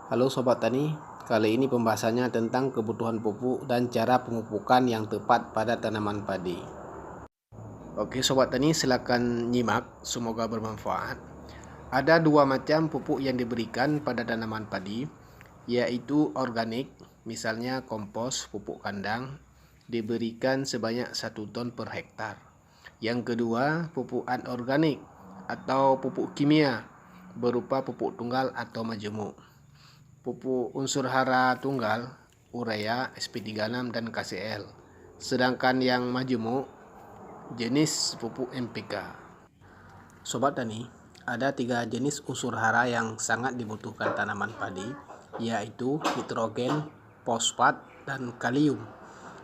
Halo Sobat Tani, kali ini pembahasannya tentang kebutuhan pupuk dan cara pemupukan yang tepat pada tanaman padi. Oke Sobat Tani, silakan nyimak, semoga bermanfaat. Ada dua macam pupuk yang diberikan pada tanaman padi, yaitu organik, misalnya kompos, pupuk kandang, diberikan sebanyak 1 ton per hektar. Yang kedua, pupuk anorganik atau pupuk kimia, berupa pupuk tunggal atau majemuk. Pupuk unsur hara tunggal, urea, SP36 dan KCl. Sedangkan yang majemuk jenis pupuk NPK. Sobat Tani, ada 3 jenis unsur hara yang sangat dibutuhkan tanaman padi, yaitu nitrogen, fosfat, dan kalium.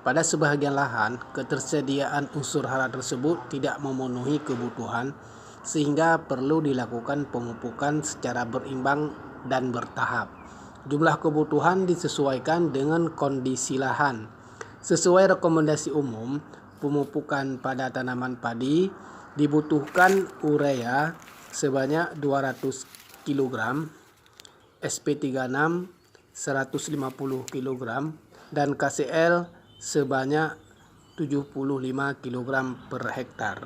Pada sebagian lahan, ketersediaan unsur hara tersebut tidak memenuhi kebutuhan, sehingga perlu dilakukan pemupukan secara berimbang dan bertahap. Jumlah kebutuhan disesuaikan dengan kondisi lahan. Sesuai rekomendasi umum, pemupukan pada tanaman padi dibutuhkan urea sebanyak 200 kg, SP36 150 kg, dan KCl sebanyak 75 kg per hektar.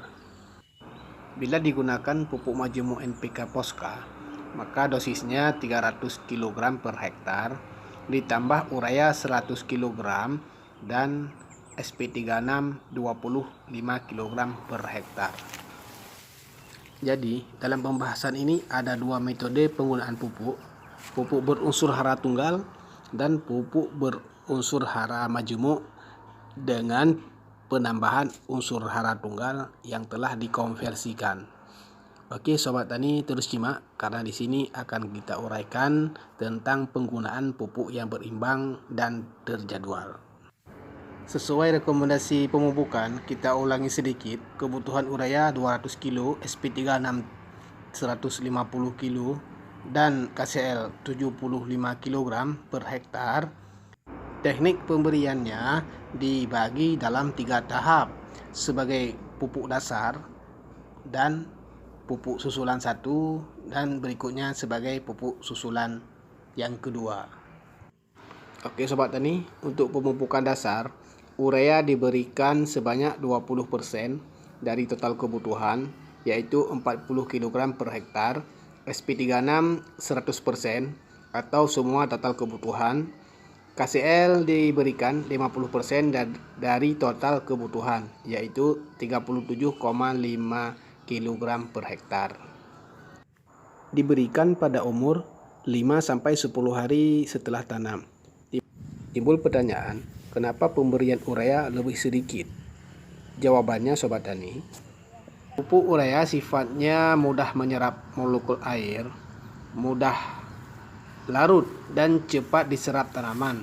Bila digunakan pupuk majemuk NPK Posca, maka dosisnya 300 kg per hektar, ditambah urea 100 kg dan SP36 25 kg per hektar. Jadi, dalam pembahasan ini ada dua metode penggunaan pupuk, pupuk berunsur hara tunggal dan pupuk berunsur hara majemuk dengan penambahan unsur hara tunggal yang telah dikonversikan. Oke Sobat Tani, terus simak karena di sini akan kita uraikan tentang penggunaan pupuk yang berimbang dan terjadwal. Sesuai rekomendasi pemupukan, kita ulangi sedikit. Kebutuhan urea 200 kg, SP36 150 kg, dan KCl 75 kg per hektar. Teknik pemberiannya dibagi dalam 3 tahap sebagai pupuk dasar dan pupuk susulan 1, dan berikutnya sebagai pupuk susulan yang kedua. Oke Sobat Tani, untuk pemupukan dasar, urea diberikan sebanyak 20% dari total kebutuhan, yaitu 40 kg per hektar, SP36 100% atau semua total kebutuhan. KCl diberikan 50% dari total kebutuhan, yaitu 37,5 kg per hektar. Diberikan pada umur 5-10 hari setelah tanam. Timbul pertanyaan, kenapa pemberian urea lebih sedikit? Jawabannya Sobat Tani, pupuk urea sifatnya mudah menyerap molekul air, mudah larut dan cepat diserap tanaman.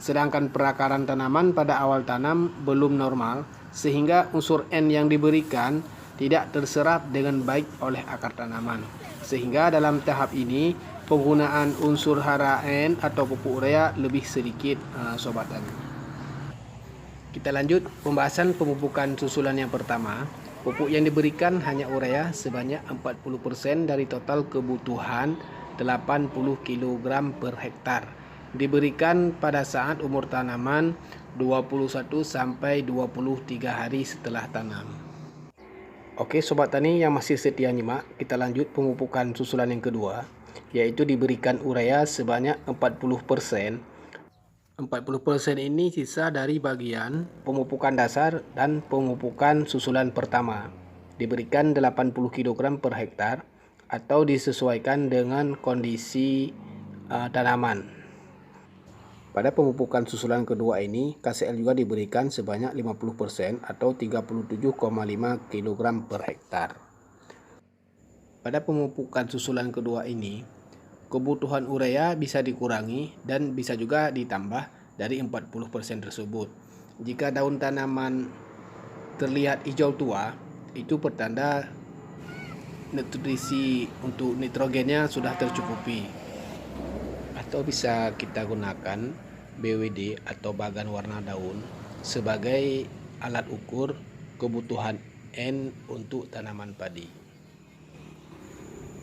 Sedangkan perakaran tanaman pada awal tanam belum normal, sehingga unsur N yang diberikan tidak terserap dengan baik oleh akar tanaman. Sehingga dalam tahap ini penggunaan unsur hara N atau pupuk urea lebih sedikit, Sobat Tani. Kita lanjut pembahasan pemupukan susulan yang pertama. Pupuk yang diberikan hanya urea sebanyak 40% dari total kebutuhan 80 kg per hektar. Diberikan pada saat umur tanaman 21 sampai 23 hari setelah tanam. Oke Sobat Tani yang masih setia nyimak, kita lanjut pemupukan susulan yang kedua, yaitu diberikan urea sebanyak 40%. 40% ini sisa dari bagian pemupukan dasar dan pemupukan susulan pertama. Diberikan 80 kg per hektar atau disesuaikan dengan kondisi tanaman. Pada pemupukan susulan kedua ini, KCl juga diberikan sebanyak 50% atau 37,5 kg per hektar. Pada pemupukan susulan kedua ini, kebutuhan urea bisa dikurangi dan bisa juga ditambah dari 40% tersebut. Jika daun tanaman terlihat hijau tua, itu pertanda nutrisi untuk nitrogennya sudah tercukupi. Atau bisa kita gunakan BWD atau bagan warna daun sebagai alat ukur kebutuhan N untuk tanaman padi.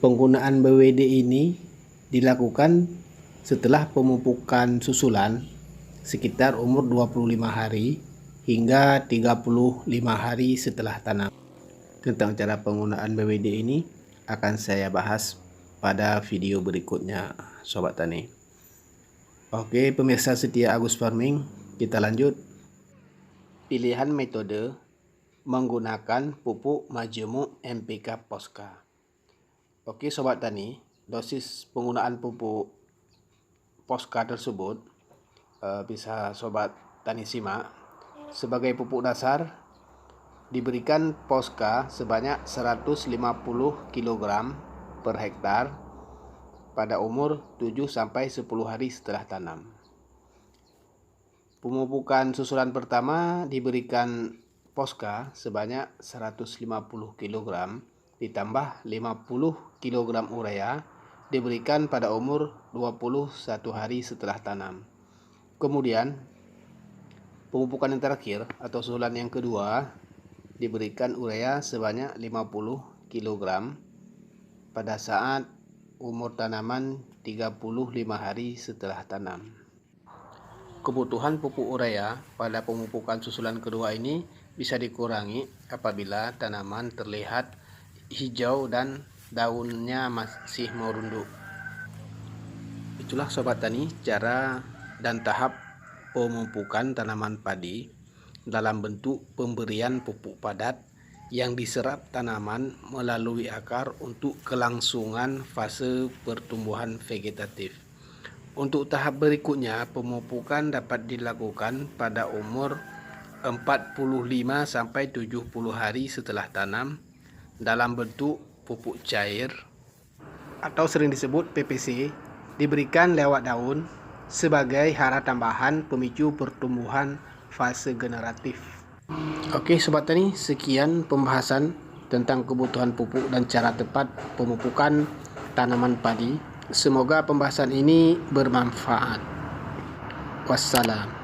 Penggunaan BWD ini dilakukan setelah pemupukan susulan sekitar umur 25 hari hingga 35 hari setelah tanam. Tentang cara penggunaan BWD ini akan saya bahas pada video berikutnya, Sobat Tani. Oke, pemirsa setia Agus Farming, kita lanjut. Pilihan metode menggunakan pupuk majemuk NPK Posca. Oke Sobat Tani, dosis penggunaan pupuk Posca tersebut bisa Sobat Tani simak. Sebagai pupuk dasar diberikan Posca sebanyak 150 kg per hektar pada umur 7-10 hari setelah tanam. Pemupukan susulan pertama diberikan Posca sebanyak 150 kg ditambah 50 kg urea diberikan pada umur 21 hari setelah tanam. Kemudian pemupukan yang terakhir atau susulan yang kedua diberikan urea sebanyak 50 kg pada saat umur tanaman 35 hari setelah tanam. Kebutuhan pupuk urea pada pemupukan susulan kedua ini bisa dikurangi apabila tanaman terlihat hijau dan daunnya masih merunduk. Itulah Sobat Tani cara dan tahap pemupukan tanaman padi dalam bentuk pemberian pupuk padat yang diserap tanaman melalui akar untuk kelangsungan fase pertumbuhan vegetatif. Untuk tahap berikutnya, pemupukan dapat dilakukan pada umur 45-70 hari setelah tanam dalam bentuk pupuk cair atau sering disebut PPC, diberikan lewat daun sebagai hara tambahan pemicu pertumbuhan fase generatif. Oke Sobat Tani, sekian pembahasan tentang kebutuhan pupuk dan cara tepat pemupukan tanaman padi. Semoga pembahasan ini bermanfaat. Wassalam.